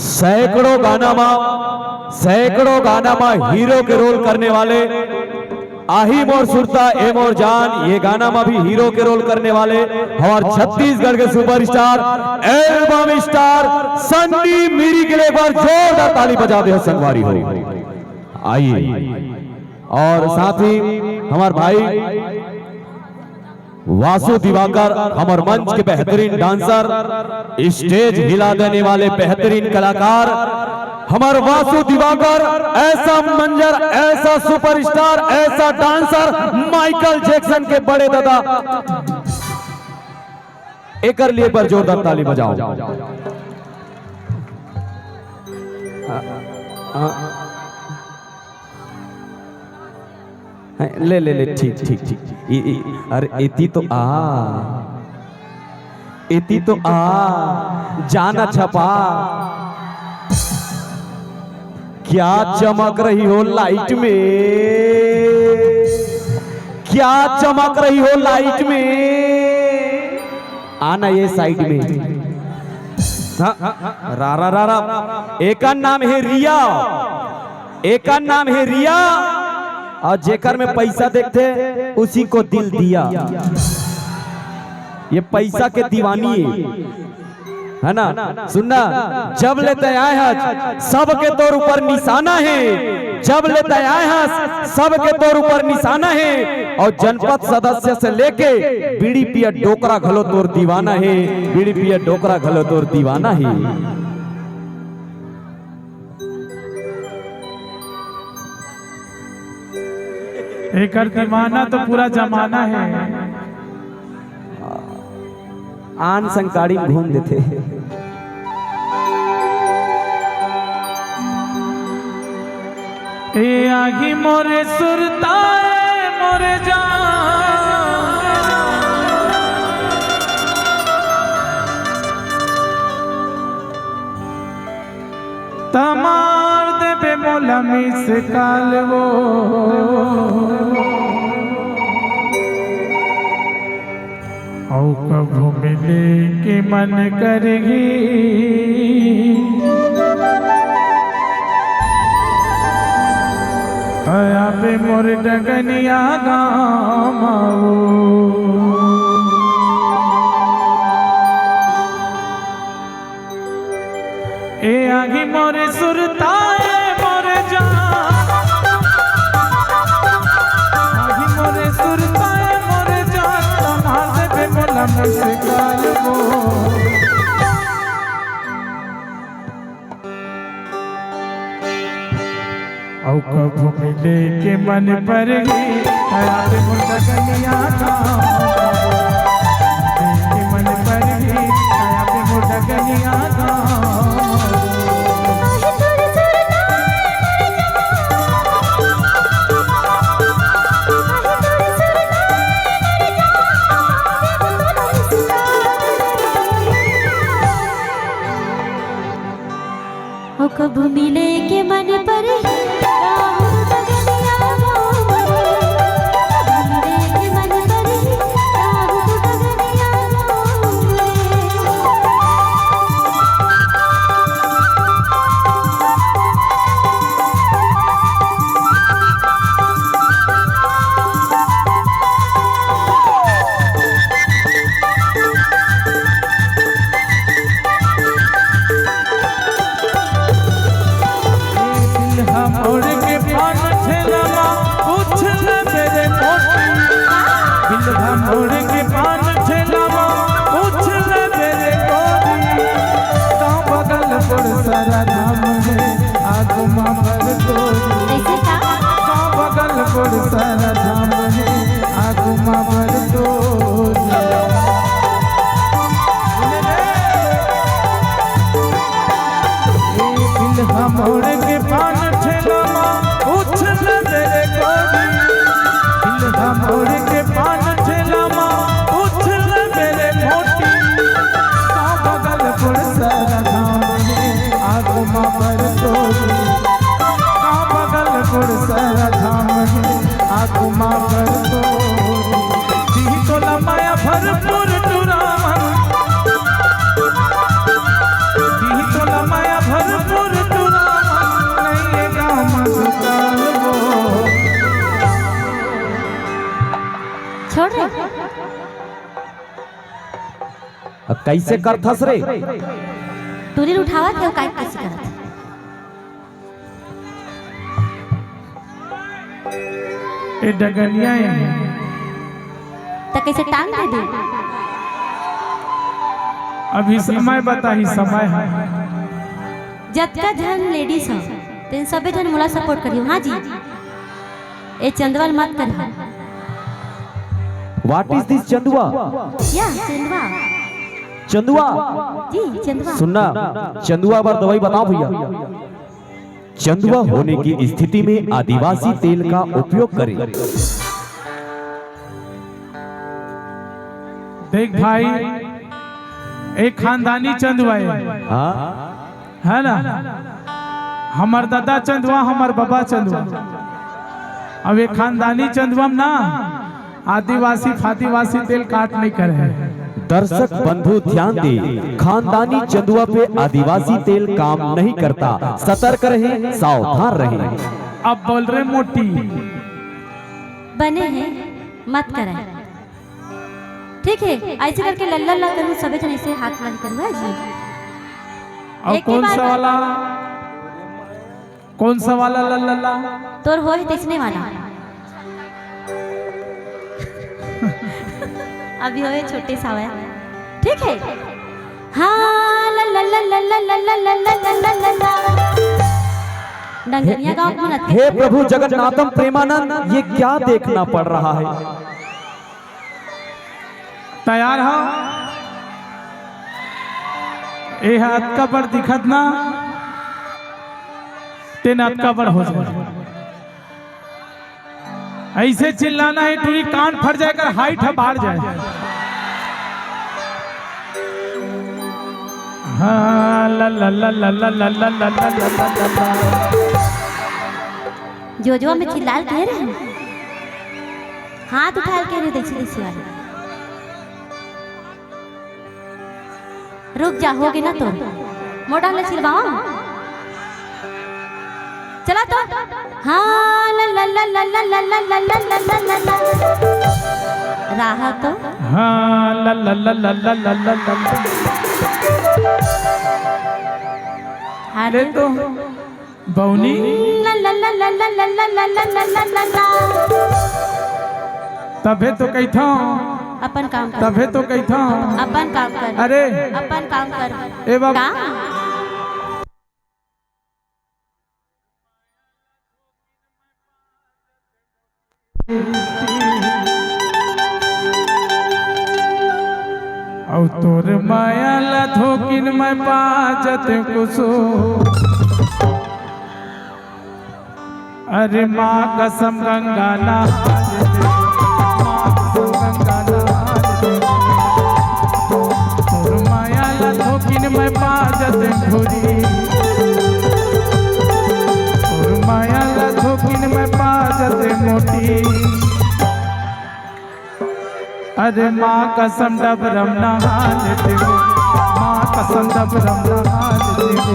सैकड़ों गाना में हीरो के रोल करने वाले आही मोर सुरता ए मोर जान, ये गाना में भी हीरो के रोल करने वाले हमारे छत्तीसगढ़ के सुपरस्टार एल्बम स्टार सन्नी मीरी के लिए एक बार जोरदार ताली बजा दे संगवारी हो। आइए और साथ ही हमारे भाई वासु दिवाकर हमारे मंच के बेहतरीन डांसर, स्टेज हिला देने वाले बेहतरीन कलाकार हमारे वासु दिवाकर, ऐसा मंजर, ऐसा सुपरस्टार, ऐसा डांसर, माइकल जैक्सन के बड़े दादा, एक लिए पर जोरदार ताली बजाओ। ले ले ले ठीक ठीक ठीक। अरे इति तो जाना छपा, क्या चमक रही हो लाइट में, क्या चमक रही हो लाइट में, आना ये साइड में। रारा रारा एक नाम है रिया, एक नाम है रिया, और जेकर में पैसा देखते उसी को दिल दिया। ये पैसा के दीवानी है ना। सुनना, जब लेते आए हैं सबके तौर ऊपर निशाना है, जब लेते आए हैं सबके तौर ऊपर निशाना है, और जनपद सदस्य से लेके बीड़ी पिया डोकरा घलो तोर दीवाना है, बीड़ी पिया डोकरा घलो तोर दीवाना है। एक दीवाना तो पूरा जमाना है। आन संकाड़ी घूम देते। ए आगी मोरे सुरता मोरे जान, तमार देबे मोला मिस काल वो, औ कभू मिले के मन करेगी, आया पे मोर डगनिया गाम आओ। ए आगी मोरे सुरता मोरे जान, आगी मोरे सुरता मोरे जान, तमार देबे मोला मिस काल वो। औ कभू मिले के मन पर आया पे मोर डगनिया गाम के मन पर आया पे मोर डगनिया गाम। कभू मिले के मन पर हम कैसे करथस रे? टूरी उठावा थे काय कैसे करत ए डगनिया है त कैसे टांग दे दे। अभी समय बता ही समय है। जतका जन लेडीज हो तेन सबे जन मोला सपोर्ट करियो। हां जी ए चंदवाल मत कर। व्हाट इज दिस चंदुआ? या चंदवा चंदुआ जी चंदवा सुनना, चंदुआ पर दवाई बताओ भैया। चंदुआ होने की स्थिति में आदिवासी तेल का उपयोग करें। देख भाई, एक खानदानी चंदुआ हाँ है ना। हमार दादा चंदुआ, हमार बाबा चंदुआ। अब एक खानदानी चंदुआ ना आदिवासी फादिवासी तेल काट नहीं करे। दर्शक बंधु ध्यान दें, खानदानी चंदुआ पे आदिवासी तेल काम नहीं करता। सतर्क रहें, सावधान रहें। अब बोल रहे मोटी बने हैं मत करे। ठीक है ऐसे करके लल्ला ला करूं सबे जन ऐसे हाथ लग करूं। हां जी अब एक ही कौन बार सा वाला लल्ला तोर होय दिसने वाला। अभी होए छोटे सावा। ठीक है हाँ ला ला ला ला ला ला ला ला ला ला ला ला। डंगरिया गांव में नथे। हे प्रभु जगन्नाथम प्रेमानंद, ये क्या देखना पड़ रहा है? तैयार हो? ए हाथ का बड़ दिखत ना तेन हाथ का बड़ हो जाए। ऐसे चिल्लाना है टूरी कान फट जाएगा, हाइट है बाहर जाए। हाँ ला ला ला ला ला ला ला ला ला ला। जो में चिल्लाल कह रहे हैं, हाथ उठा के रहे देखी देखी वाले। रुक जा, होगे ना तो मोटा ले चिल्लाओ। चला तो हाँ ला ला ला ला ला ला ला ला ला ला ला ला। राहा तो हाँ ला ला ला ला ला ला ला ला। ले तो बौनी ला ला ला ला ला ला ला ला ला ला ला ला। तबे तो कही था अपन काम कर। तबे तो कही था अपन काम कर। अरे अपन काम कर। ए बाबा औ तोर माया ला धोकिन मैं पाजत कुसो। अरे माँ कसम गंगा ना तोर माया ला धोकिन मैं पाजत घोरी। तोर माया ला धोकिन मैं पाजत मोटी। अरे माँ कसम डबरम नहाल देवो, माँ कसम डबरम नहाल देवो।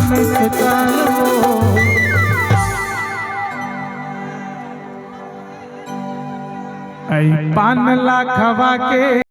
मिस कॉल वो ऐ 5 लाख हवा के